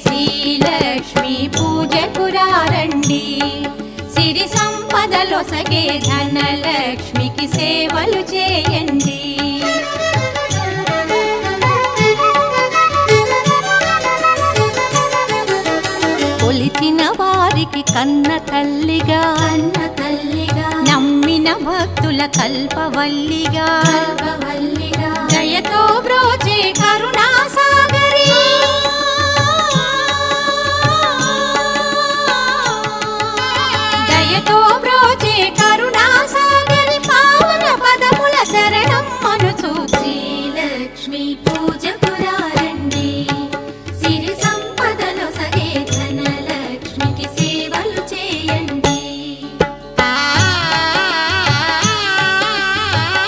శ్రీలక్ష్మి పూజకురారండి. సిరి సంపదలొసగే ధనలక్ష్మికి సేవలు చేయండి. కొలిచిన వారికి కన్న తల్లిగా నమ్మిన భక్తుల కల్పవల్లిగా దయతో బ్రోచే కరుణా